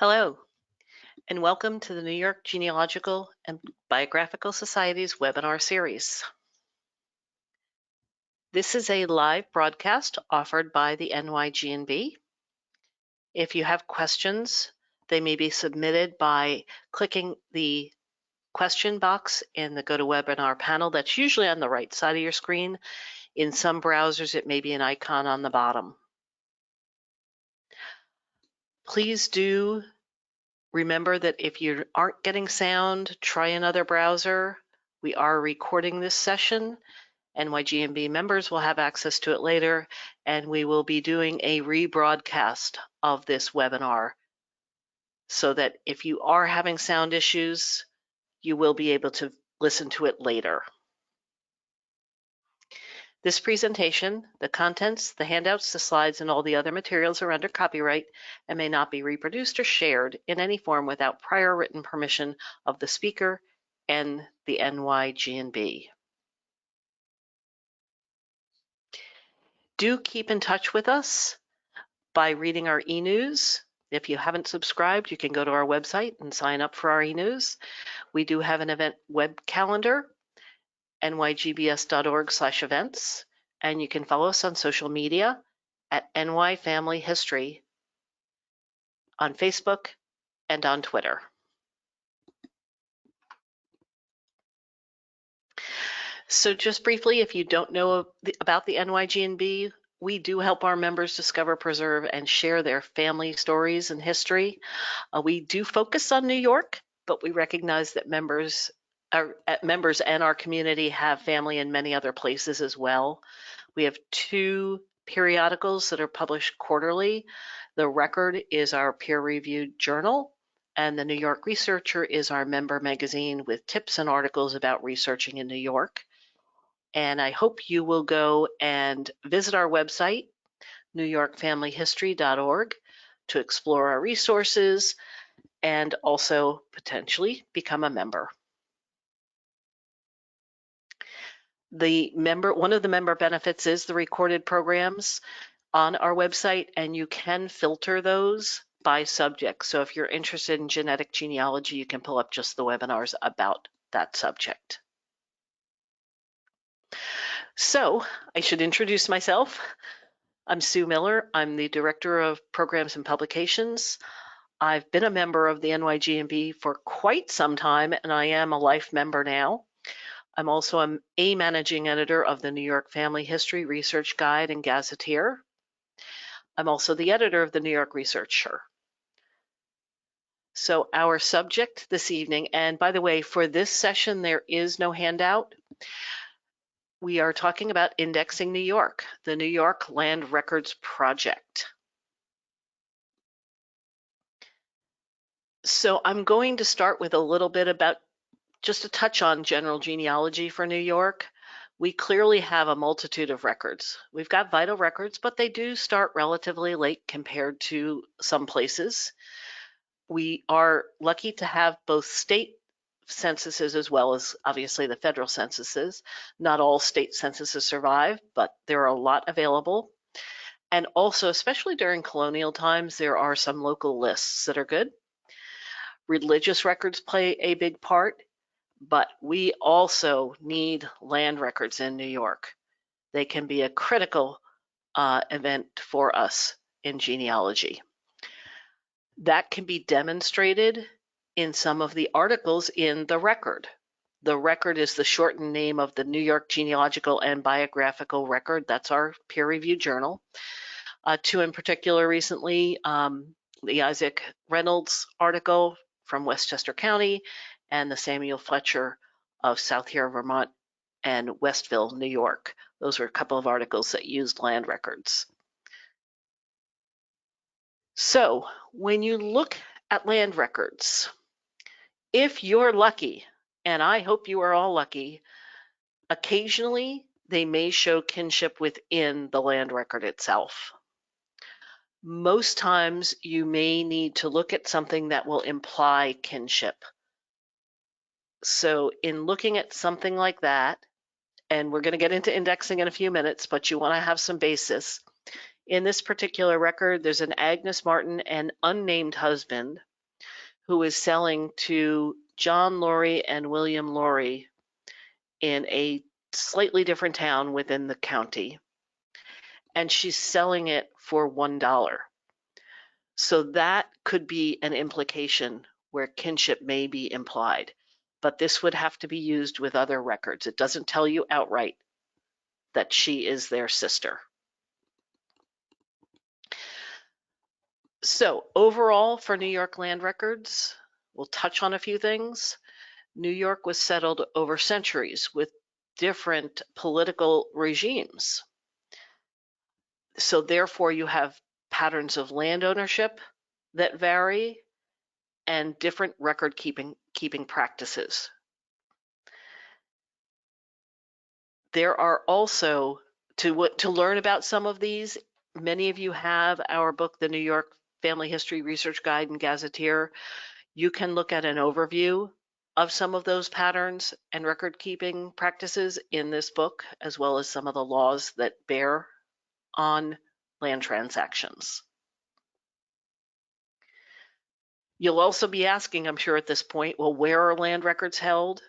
Hello, and welcome to the New York Genealogical and Biographical Society's webinar series. This is a live broadcast offered by the NYG&B. If you have questions, they may be submitted by clicking the question box in the GoToWebinar panel that's usually on the right side of your screen. In some browsers, it may be an icon on the bottom. Please do remember that if you aren't getting sound, try another browser. We are recording this session. NYG&B members will have access to it later, and we will be doing a rebroadcast of this webinar so that if you are having sound issues, you will be able to listen to it later. This presentation, the contents, the handouts, the slides, and all the other materials are under copyright and may not be reproduced or shared in any form without prior written permission of the speaker and the NYG&B. Do keep in touch with us by reading our e-news. If you haven't subscribed, you can go to our website and sign up for our e-news. We do have an event web calendar, nygbs.org/events, and you can follow us on social media at NY Family History on Facebook and on Twitter. So just briefly, if you don't know about the NYG&B, we do help our members discover, preserve, and share their family stories and history. We do focus on New York, but we recognize that members and our community have family in many other places as well. We have two periodicals that are published quarterly. The Record is our peer-reviewed journal, and the New York Researcher is our member magazine with tips and articles about researching in New York. And I hope you will go and visit our website, newyorkfamilyhistory.org, to explore our resources and also potentially become a member. One of the member benefits is the recorded programs on our website, and you can filter those by subject. So if you're interested in genetic genealogy, you can pull up just the webinars about that subject. So I should introduce myself. I'm Sue Miller. I'm the Director of Programs and Publications. I've been a member of the NYG&B for quite some time, and I am a life member now. I'm also a managing editor of the New York Family History Research Guide and Gazetteer. I'm also the editor of the New York Researcher. So our subject this evening, and by the way, for this session, there is no handout. We are talking about indexing New York, the New York Land Records Project. So I'm going to start with a little bit about just a touch on general genealogy for New York. We clearly have a multitude of records. We've got vital records, but they do start relatively late compared to some places. We are lucky to have both state censuses as well as obviously the federal censuses. Not all state censuses survive, but there are a lot available. And also, especially during colonial times, there are some local lists that are good. Religious records play a big part, but we also need land records in New York. They can be a critical event for us in genealogy. That can be demonstrated in some of the articles in The Record. The Record is the shortened name of the New York Genealogical and Biographical Record. That's our peer-reviewed journal. Two in particular recently, the Isaac Reynolds article from Westchester County and the Samuel Fletcher of South Here, Vermont and Westville, New York. Those were a couple of articles that used land records. So when you look at land records, if you're lucky, and I hope you are all lucky, occasionally they may show kinship within the land record itself. Most times you may need to look at something that will imply kinship. So in looking at something like that, and we're going to get into indexing in a few minutes, but you want to have some basis. In this particular record, there's an Agnes Martin and unnamed husband who is selling to John Laurie and William Laurie in a slightly different town within the county, and she's selling it for $1. So that could be an implication where kinship may be implied, but this would have to be used with other records. It doesn't tell you outright that she is their sister. So overall, for New York land records, we'll touch on a few things. New York was settled over centuries with different political regimes. So therefore, you have patterns of land ownership that vary and different record keeping practices. There are also, to learn about some of these, many of you have our book, The New York Family History Research Guide and Gazetteer. You can look at an overview of some of those patterns and record keeping practices in this book, as well as some of the laws that bear on land transactions. You'll also be asking, I'm sure at this point, well, where are land records held?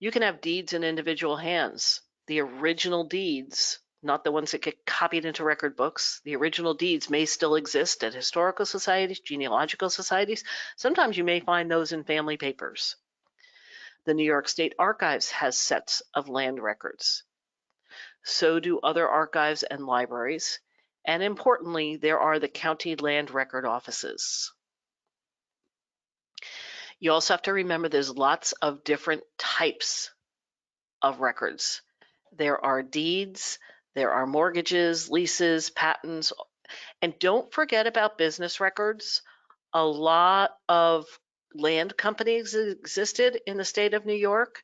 You can have deeds in individual hands. The original deeds, not the ones that get copied into record books, the original deeds may still exist at historical societies, genealogical societies. Sometimes you may find those in family papers. The New York State Archives has sets of land records. So do other archives and libraries. And importantly, there are the county land record offices. You also have to remember there's lots of different types of records. There are deeds, there are mortgages, leases, patents, and don't forget about business records. A lot of land companies existed in the state of New York,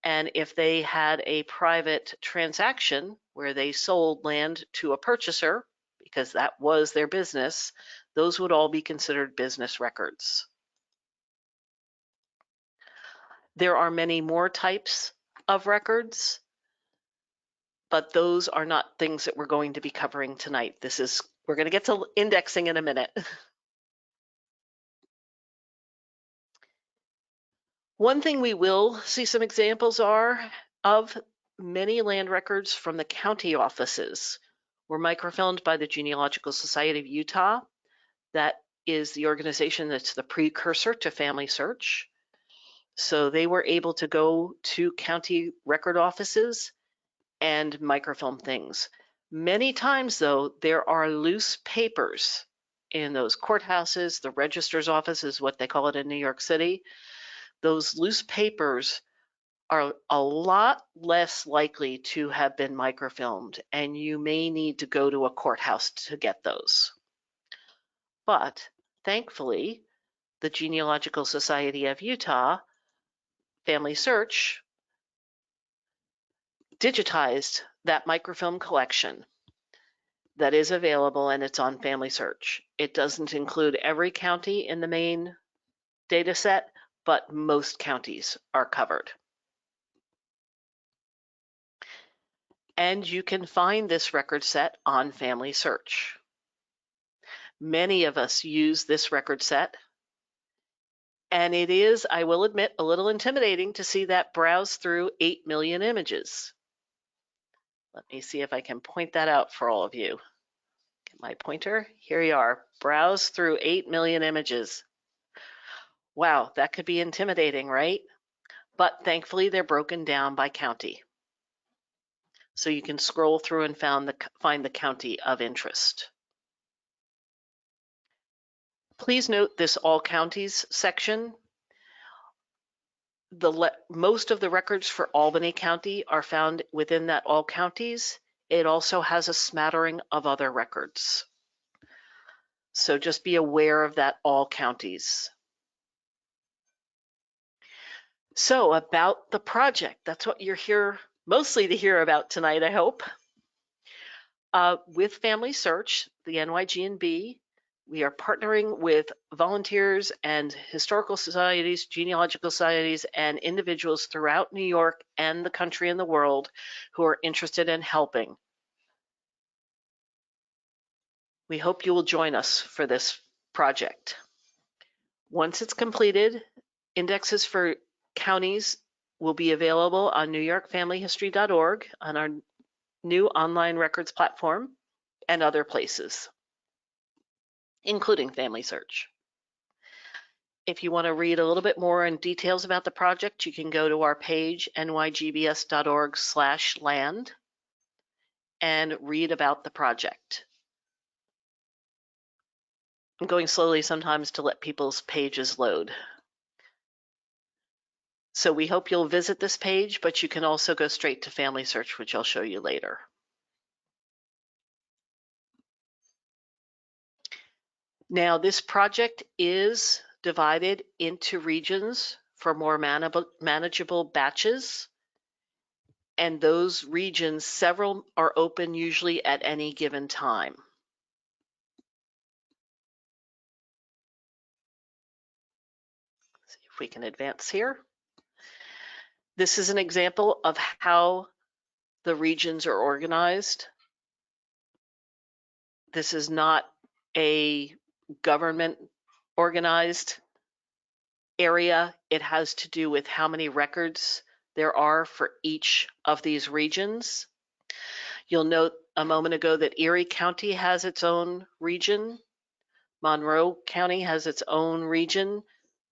and if they had a private transaction where they sold land to a purchaser, because that was their business, those would all be considered business records. There are many more types of records, but those are not things that we're going to be covering tonight. We're going to get to indexing in a minute. One thing we will see some examples of many land records from the county offices were microfilmed by the Genealogical Society of Utah. That is the organization that's the precursor to Family Search. So they were able to go to county record offices and microfilm things. Many times, though, there are loose papers in those courthouses. The registrar's office is what they call it in New York City. Those loose papers are a lot less likely to have been microfilmed, and you may need to go to a courthouse to get those. But thankfully, the Genealogical Society of Utah Family Search digitized that microfilm collection that is available, and it's on Family Search. It doesn't include every county in the main data set, but most counties are covered. And you can find this record set on Family Search. Many of us use this record set, and it is, I will admit, a little intimidating to see that browse through 8 million images. Let me see if I can point that out for all of you. Get my pointer. Here you are. Browse through 8 million images. Wow, that could be intimidating, right? But thankfully, they're broken down by county. So you can scroll through and find the county of interest. Please note this all counties section. Most of the records for Albany County are found within that all counties. It also has a smattering of other records. So just be aware of that all counties. So about the project, that's what you're here mostly to hear about tonight, I hope. With Family Search, the NYG&B, we are partnering with volunteers and historical societies, genealogical societies, and individuals throughout New York and the country and the world who are interested in helping. We hope you will join us for this project. Once it's completed, indexes for counties will be available on newyorkfamilyhistory.org on our new online records platform and other places, including Family Search. If you want to read a little bit more in details about the project, you can go to our page, nygbs.org/land, and read about the project. I'm going slowly sometimes to let people's pages load. So we hope you'll visit this page, but you can also go straight to Family Search, which I'll show you later. Now, this project is divided into regions for more manageable batches, and those regions, several are open usually at any given time. Let's see if we can advance here. This is an example of how the regions are organized. This is not a government organized area. It has to do with how many records there are for each of these regions. You'll note a moment ago that Erie County has its own region. Monroe County has its own region.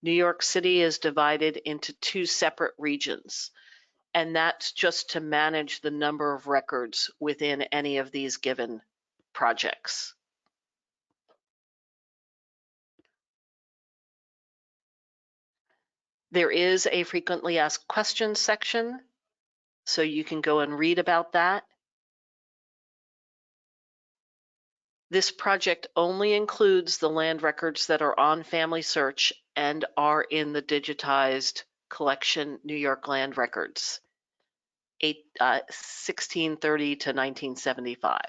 New York City is divided into two separate regions. And that's just to manage the number of records within any of these given projects. There is a frequently asked questions section, so you can go and read about that. This project only includes the land records that are on Family Search and are in the digitized collection New York Land Records, 1630 to 1975.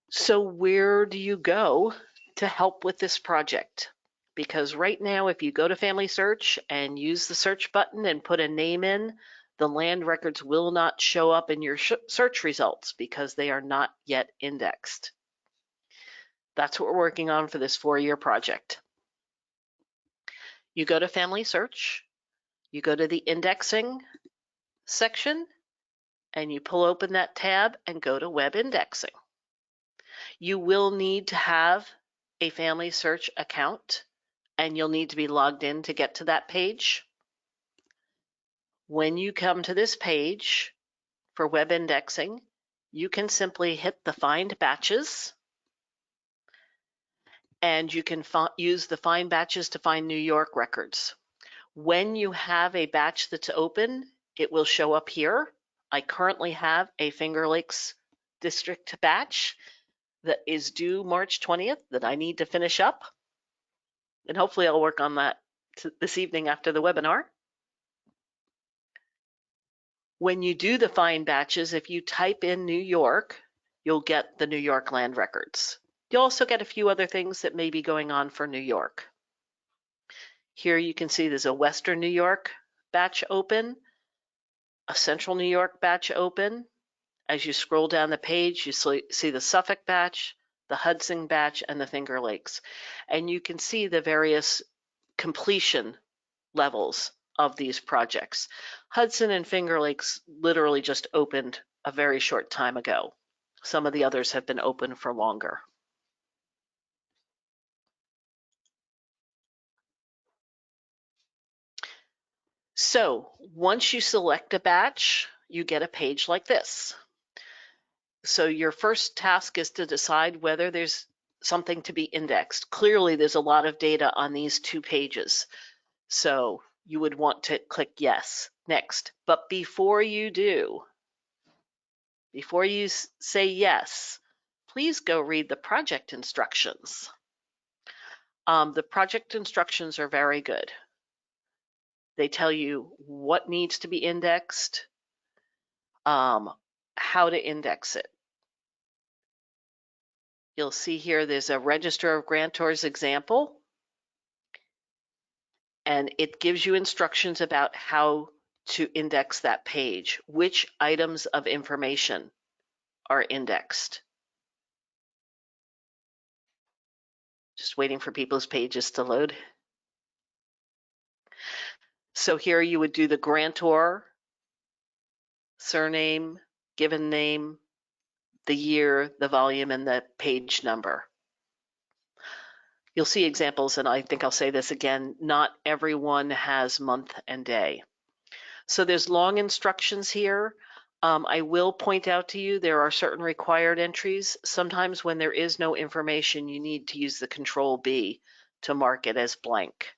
So where do you go to help with this project? Because right now, if you go to Family Search and use the search button and put a name in, the land records will not show up in your search results because they are not yet indexed. That's what we're working on for this 4-year project. You go to Family Search, you go to the indexing section, and you pull open that tab and go to Web Indexing. You will need to have a Family Search account, and you'll need to be logged in to get to that page. When you come to this page for web indexing, you can simply hit the Find Batches, and you can use the Find Batches to find New York records. When you have a batch that's open, it will show up here. I currently have a Finger Lakes District batch that is due March 20th that I need to finish up. And hopefully I'll work on that this evening after the webinar. When you do the Find Batches, if you type in New York, you'll get the New York land records. You'll also get a few other things that may be going on for New York. Here you can see there's a Western New York batch open, a Central New York batch open. As you scroll down the page, you see the Suffolk batch, the Hudson batch, and the Finger Lakes. And you can see the various completion levels of these projects. Hudson and Finger Lakes literally just opened a very short time ago. Some of the others have been open for longer. So once you select a batch, you get a page like this. So your first task is to decide whether there's something to be indexed. Clearly, there's a lot of data on these 2 pages. So you would want to click yes, next. But before you do, before you say yes, please go read the project instructions. The project instructions are very good. They tell you what needs to be indexed, how to index it. You'll see here there's a Register of Grantors example, and it gives you instructions about how to index that page, which items of information are indexed. Just waiting for people's pages to load. So here you would do the grantor, surname, given name, the year, the volume, and the page number. You'll see examples, and I think I'll say this again, not everyone has month and day. So there's long instructions here. I will point out to you there are certain required entries. Sometimes when there is no information, you need to use the Control B to mark it as blank.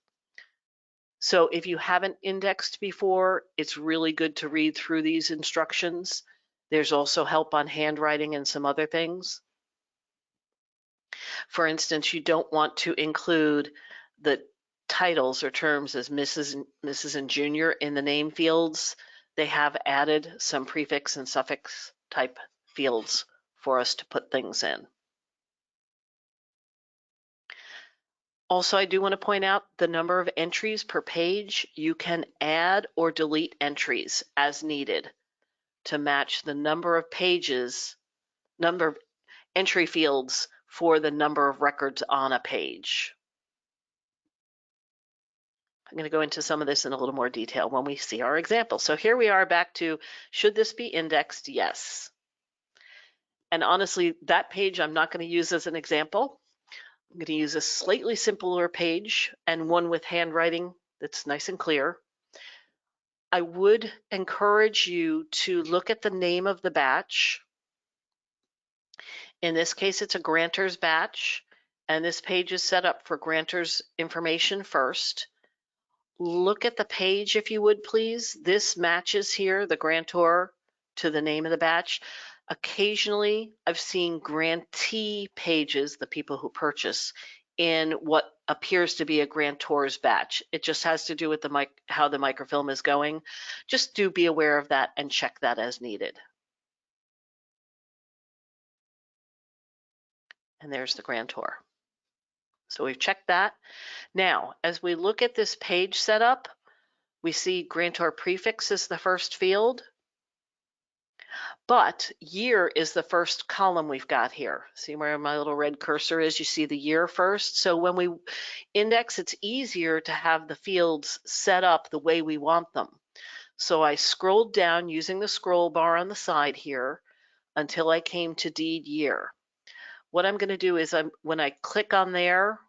So if you haven't indexed before, it's really good to read through these instructions. There's also help on handwriting and some other things. For instance, you don't want to include the titles or terms as Mrs. and Junior in the name fields. They have added some prefix and suffix type fields for us to put things in. Also, I do want to point out the number of entries per page. You can add or delete entries as needed to match the number of pages, number of entry fields for the number of records on a page. I'm going to go into some of this in a little more detail when we see our example. So here we are back to, should this be indexed? Yes. And honestly, that page I'm not going to use as an example. I'm going to use a slightly simpler page and one with handwriting that's nice and clear. I would encourage you to look at the name of the batch. In this case, it's a grantor's batch, and this page is set up for grantor's information first. Look at the page, if you would, please. This matches here, the grantor, to the name of the batch. Occasionally, I've seen grantee pages, the people who purchase, in what appears to be a grantor's batch. It just has to do with how the microfilm is going. Just do be aware of that and check that as needed. And there's the grantor. So we've checked that. Now, as we look at this page setup, we see grantor prefix is the first field, but year is the first column we've got here. See where my little red cursor is? You see the year first. So when we index, it's easier to have the fields set up the way we want them. So I scrolled down using the scroll bar on the side here until I came to deed year. What I'm going to do is when I click on there,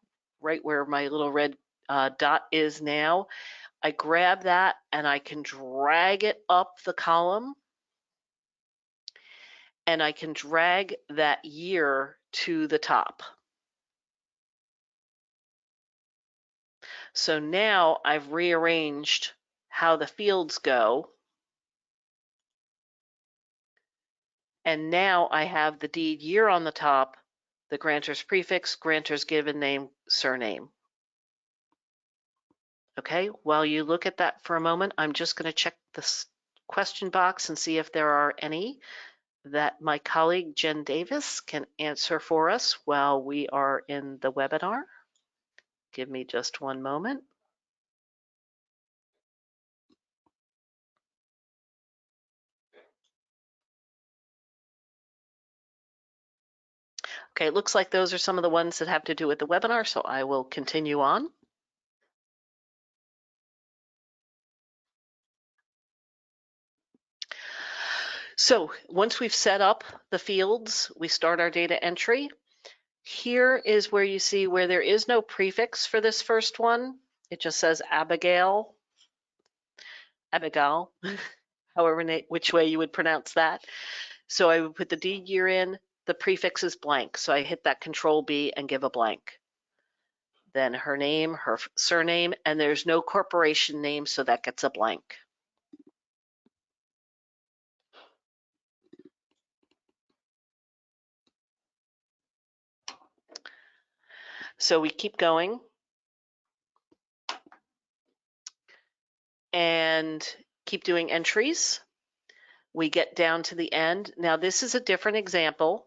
right where my little red dot is now, I grab that and I can drag it up the column, and I can drag that year to the top. So now I've rearranged how the fields go, and now I have the deed year on the top, the grantor's prefix, grantor's given name, surname. Okay, while you look at that for a moment, I'm just going to check this question box and see if there are any that my colleague Jen Davis can answer for us while we are in the webinar. Give me just one moment. Okay, it looks like those are some of the ones that have to do with the webinar, so I will continue on. So once we've set up the fields, we start our data entry. Here is where you see where there is no prefix for this first one. It just says Abigail, however, which way you would pronounce that. So I would put the deed year in, the prefix is blank. So I hit that Control B and give a blank. Then her name, her surname, and there's no corporation name, so that gets a blank. So we keep going and keep doing entries. We get down to the end. Now this is a different example.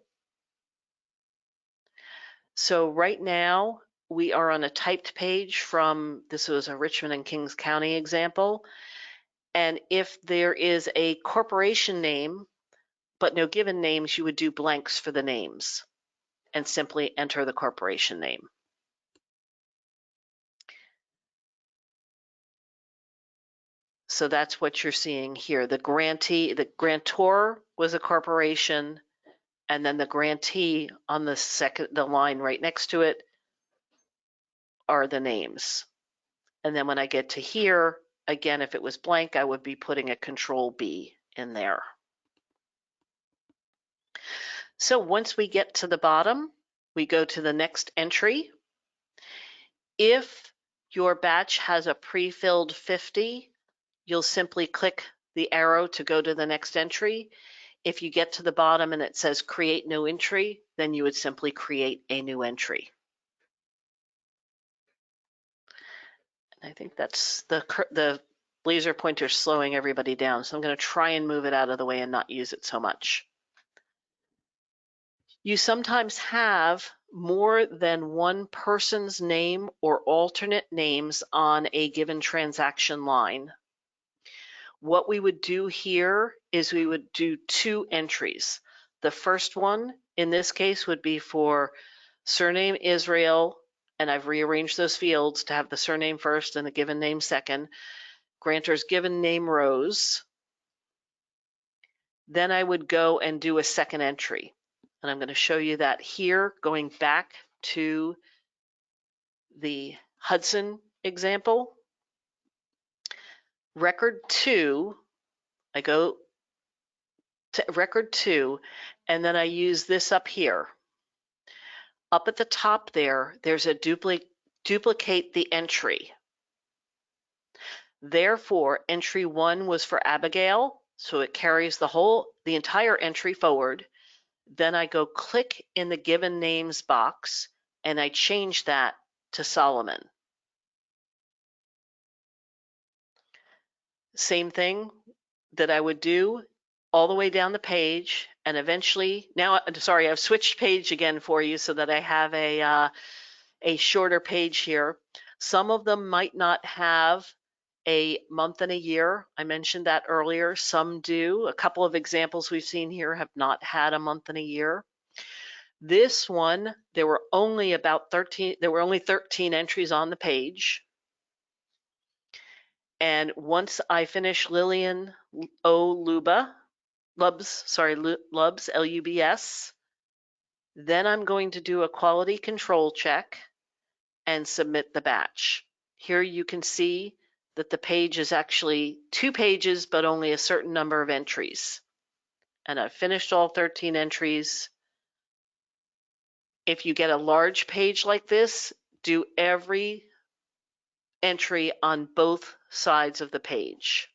So right now we are on a typed page from, this was a Richmond and Kings County example. And if there is a corporation name, but no given names, you would do blanks for the names and simply enter the corporation name. So that's what you're seeing here. The grantee, the grantor was a corporation, and then the grantee on the line right next to it are the names. And then when I get to here, again, if it was blank, I would be putting a control B in there. So once we get to the bottom, we go to the next entry. If your batch has a pre-filled 50, you'll simply click the arrow to go to the next entry. If you get to the bottom and it says create new entry, then you would simply create a new entry. And I think that's the laser pointer slowing everybody down, so I'm going to try and move it out of the way and not use it so much. You sometimes have more than one person's name or alternate names on a given transaction line. What we would do here is we would do two entries. The first one in this case would be for surname Israel, and I've rearranged those fields to have the surname first and the given name second. Grantor's given name Rose. Then I would go and do a second entry. And I'm going to show you that here, going back to the Hudson example. Record 2, I go to record 2, and then I use this up here. Up at the top there, there's a duplicate the entry. Therefore, entry 1 was for Abigail, so it carries the entire entry forward. Then I go click in the given names box and I change that to Solomon. Same thing that I would do all the way down the page, and eventually, now, sorry, I've switched page again for you so that I have a shorter page here. Some of them might not have a month and a year. I mentioned that earlier. Some do. A couple of examples we've seen here have not had a month and a year. This one, there were only 13 entries on the page. And once I finish Lillian O. Lubs, L-U-B-S, then I'm going to do a quality control check and submit the batch. Here you can see that the page is actually 2 pages, but only a certain number of entries. And I've finished all 13 entries. If you get a large page like this, do every entry on both sides of the page.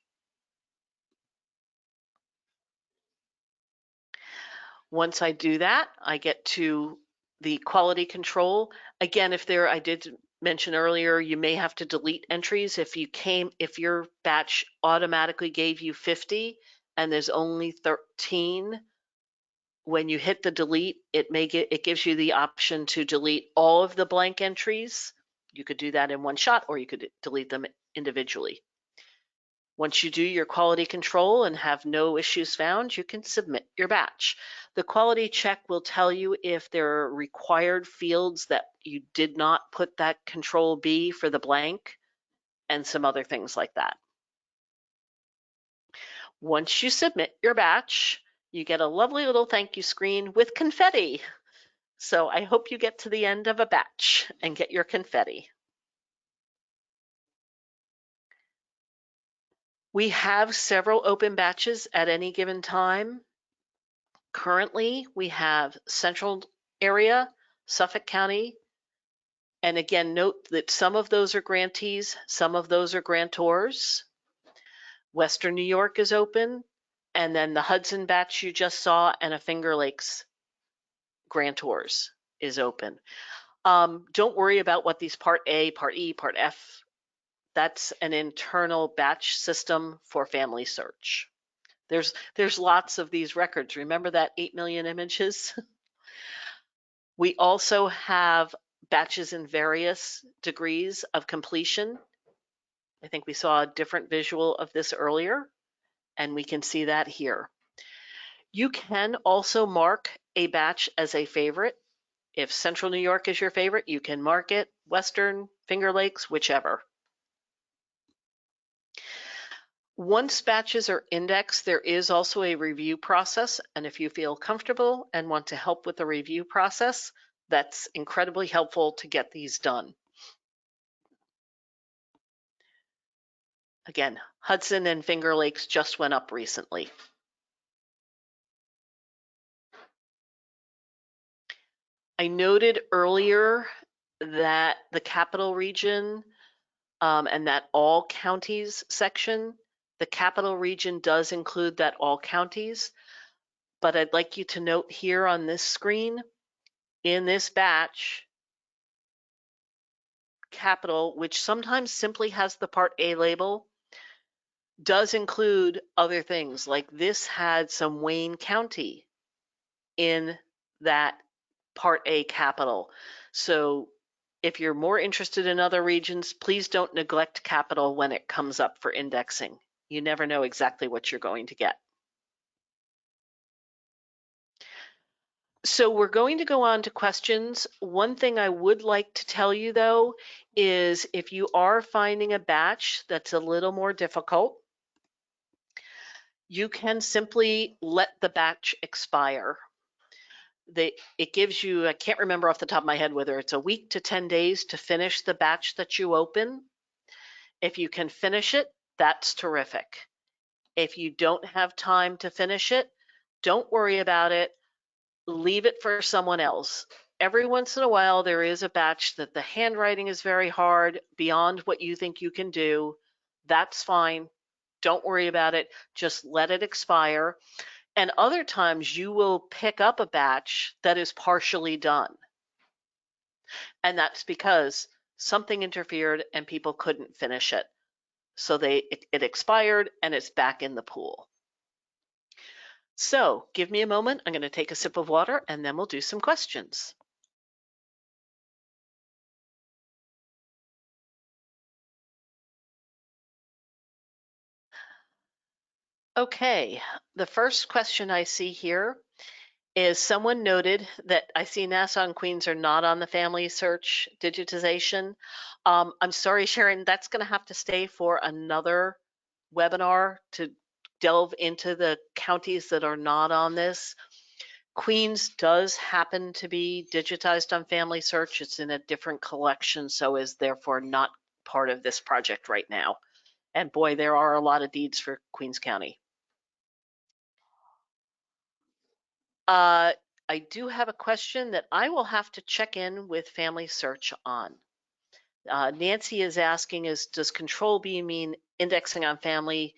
Once I do that, I get to the quality control. Again, I did mention earlier, you may have to delete entries if your batch automatically gave you 50 and there's only 13. When you hit the delete, it gives you the option to delete all of the blank entries. You could do that in one shot, or you could delete them individually. Once you do your quality control and have no issues found, you can submit your batch. The quality check will tell you if there are required fields that you did not put that control B for the blank, and some other things like that. Once you submit your batch, you get a lovely little thank you screen with confetti. So I hope you get to the end of a batch and get your confetti. We have several open batches at any given time. Currently, we have Central Area, Suffolk County, and again, note that some of those are grantees, some of those are grantors. Western New York is open, and then the Hudson batch you just saw and a Finger Lakes grantors is open. Don't worry about what these Part A, Part E, Part F, that's an internal batch system for family search. There's lots of these records. Remember that 8 million images? We also have batches in various degrees of completion. I think we saw a different visual of this earlier, and we can see that here. You can also mark a batch as a favorite. If Central New York is your favorite, you can mark it, Western, Finger Lakes, whichever. Once batches are indexed, there is also a review process, and if you feel comfortable and want to help with the review process, that's incredibly helpful to get these done. Again, Hudson and Finger Lakes just went up recently. I noted earlier that the capital region and that all counties section, the capital region does include that all counties, but I'd like you to note here on this screen, in this batch, capital, which sometimes simply has the Part A label, does include other things. Like this had some Wayne County in that Part A capital. So if you're more interested in other regions, please don't neglect capital when it comes up for indexing. You never know exactly what you're going to get. So we're going to go on to questions. One thing I would like to tell you though is if you are finding a batch that's a little more difficult, you can simply let the batch expire. It gives you, I can't remember off the top of my head whether it's a week to 10 days to finish the batch that you open. If you can finish it, that's terrific. If you don't have time to finish it, don't worry about it. Leave it for someone else. Every once in a while, there is a batch that the handwriting is very hard, beyond what you think you can do. That's fine. Don't worry about it. Just let it expire. And other times you will pick up a batch that is partially done. And that's because something interfered and people couldn't finish it. So it expired and it's back in the pool. So give me a moment. I'm going to take a sip of water and then we'll do some questions. Okay, the first question I see here is someone noted that I see Nassau and Queens are not on the family search digitization. I'm sorry, Sharon, that's going to have to stay for another webinar to delve into the counties that are not on this. Queens does happen to be digitized on family search. It's in a different collection, so is therefore not part of this project right now. And boy, there are a lot of deeds for Queens County. I do have a question that I will have to check in with Family Search on. Nancy is asking, does Control B mean indexing on Family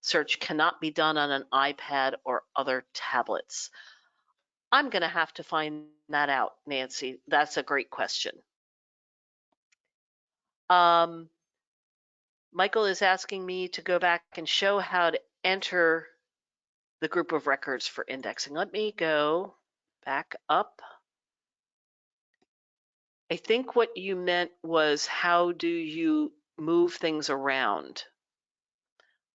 Search cannot be done on an iPad or other tablets? I'm going to have to find that out, Nancy. That's a great question. Michael is asking me to go back and show how to enter the group of records for indexing. Let me go back up. I think what you meant was how do you move things around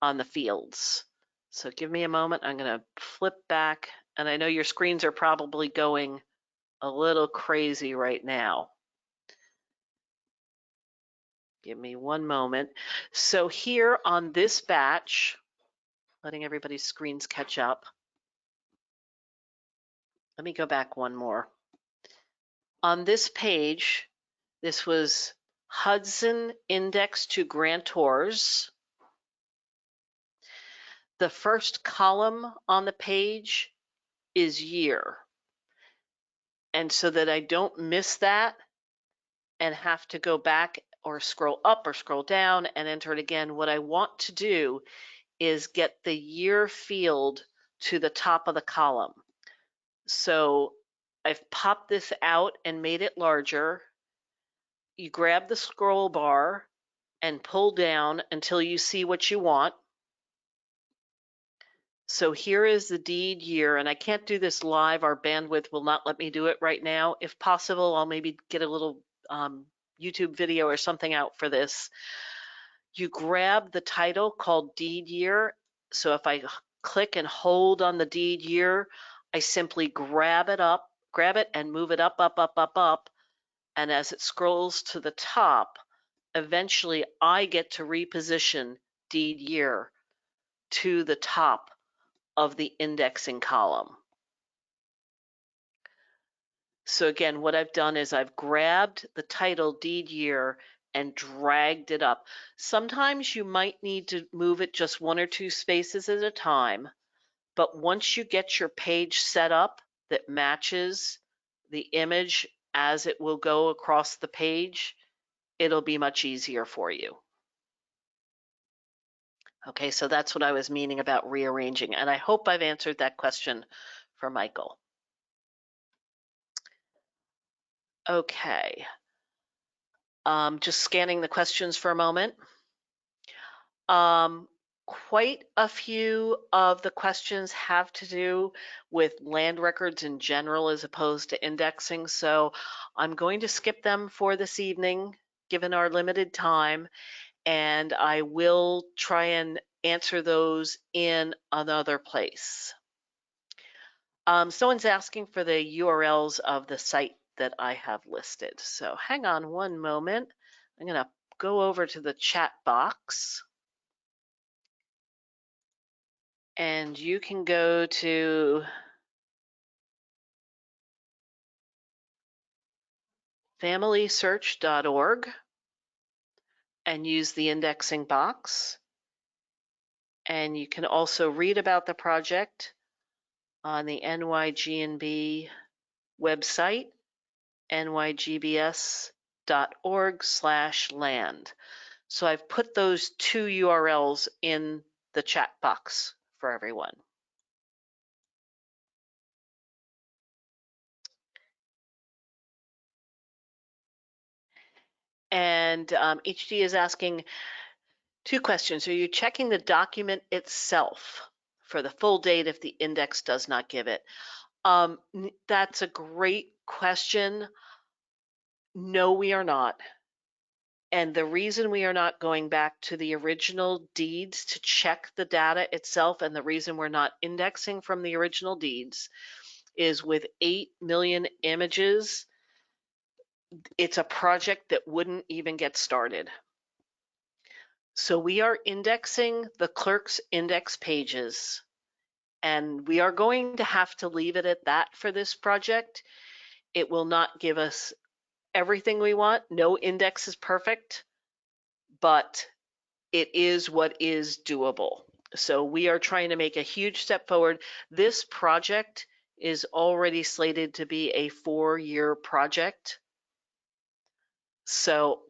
on the fields? So give me a moment. I'm going to flip back. And I know your screens are probably going a little crazy right now. Give me one moment. So here on this batch, letting everybody's screens catch up. Let me go back one more. On this page, this was Hudson Index to Grantors. The first column on the page is year. And so that I don't miss that and have to go back or scroll up or scroll down and enter it again, what I want to do is get the year field to the top of the column. So I've popped this out and made it larger. You grab the scroll bar and pull down until you see what you want. So here is the deed year, and I can't do this live. Our bandwidth will not let me do it right now. If possible, I'll maybe get a little YouTube video or something out for this. You grab the title called deed year. So if I click and hold on the deed year, I simply grab it and move it up, up, up, up, up. And as it scrolls to the top, eventually I get to reposition deed year. to the top of the indexing column. So again, what I've done is I've grabbed the title deed year and dragged it up. Sometimes you might need to move it just 1 or 2 spaces at a time, but once you get your page set up that matches the image as it will go across the page, it'll be much easier for you. Okay, so that's what I was meaning about rearranging, and I hope I've answered that question for Michael. Okay, just scanning the questions for a moment. Quite a few of the questions have to do with land records in general as opposed to indexing, so I'm going to skip them for this evening, given our limited time, and I will try and answer those in another place. Someone's asking for the URLs of the site that I have listed, so hang on one moment. I'm going to go over to the chat box. And you can go to familysearch.org and use the indexing box. And you can also read about the project on the NYG&B website, nygbs.org/land. So I've put those 2 URLs in the chat box for everyone. And HD is asking 2 questions. Are you checking the document itself for the full date if the index does not give it? That's a great question. No, we are not. And the reason we are not going back to the original deeds to check the data itself, and the reason we're not indexing from the original deeds, is with 8 million images, it's a project that wouldn't even get started. So we are indexing the clerk's index pages, and we are going to have to leave it at that for this project. It will not give us everything we want. No index is perfect, but it is what is doable. So we are trying to make a huge step forward. This project is already slated to be a 4-year project. So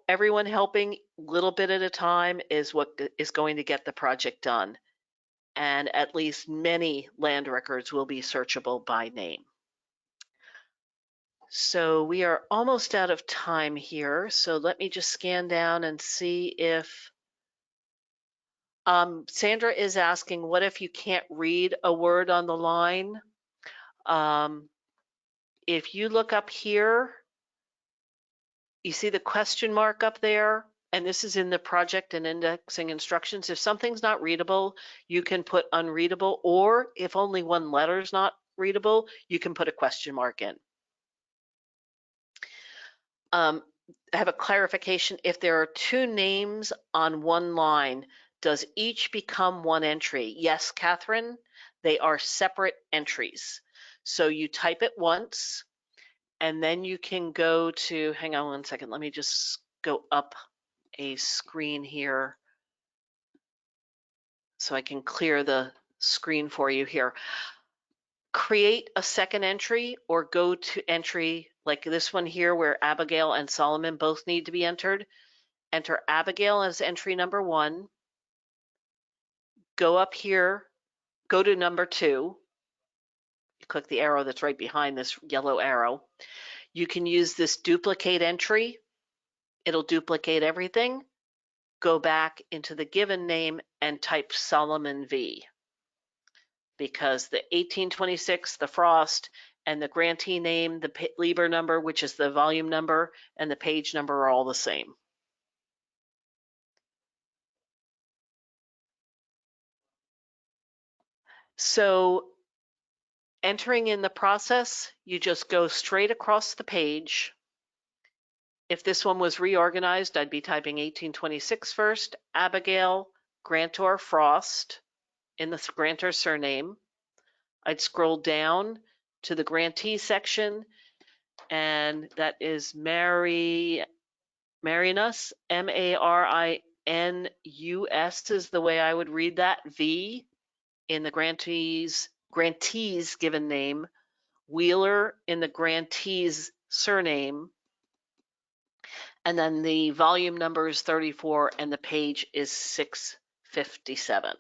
everyone helping little bit at a time is what is going to get the project done. And at least many land records will be searchable by name. So we are almost out of time here. So let me just scan down and see if Sandra is asking, what if you can't read a word on the line? If you look up here, you see the question mark up there, and this is in the project and indexing instructions. If something's not readable, you can put unreadable, or if only one letter is not readable, you can put a question mark in. I have a clarification. If there are 2 names on one line, does each become one entry? Yes, Catherine, they are separate entries. So you type it once, and then you can go to, hang on one second, let me just go up a screen here so I can clear the screen for you here. Create a second entry or go to entry like this one here where Abigail and Solomon both need to be entered. Enter Abigail as entry number 1. Go up here, go to number 2. You click the arrow that's right behind this yellow arrow. You can use this duplicate entry. It'll duplicate everything. Go back into the given name and type Solomon V, because the 1826, the Frost, and the grantee name, the Lieber number, which is the volume number, and the page number are all the same. So entering in the process, you just go straight across the page. If this one was reorganized, I'd be typing 1826 first, Abigail, grantor, Frost, in the grantor's surname. I'd scroll down to the grantee section, and that is Marinus, Marinus is the way I would read that, V in the grantee's given name, Wheeler in the grantee's surname, and then the volume number is 34 and the page is 657.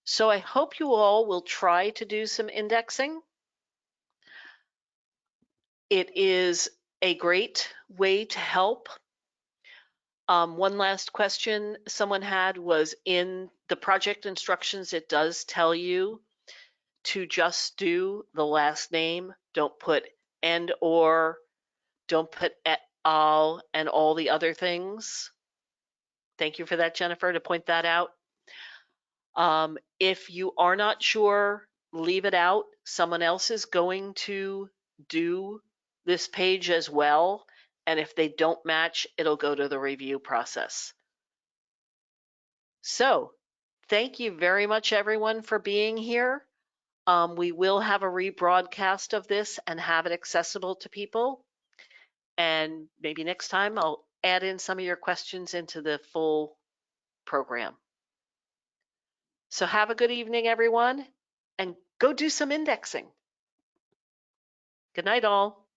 So I hope you all will try to do some indexing. It is a great way to help. One last question someone had was, in the project instructions, it does tell you to just do the last name. Don't put and or, don't put et al and all the other things. Thank you for that, Jennifer, to point that out. If you are not sure, leave it out. Someone else is going to do this page as well. And if they don't match, it'll go to the review process. So thank you very much, everyone, for being here. We will have a rebroadcast of this and have it accessible to people. And maybe next time I'll add in some of your questions into the full program. So have a good evening, everyone, and go do some indexing. Good night, all.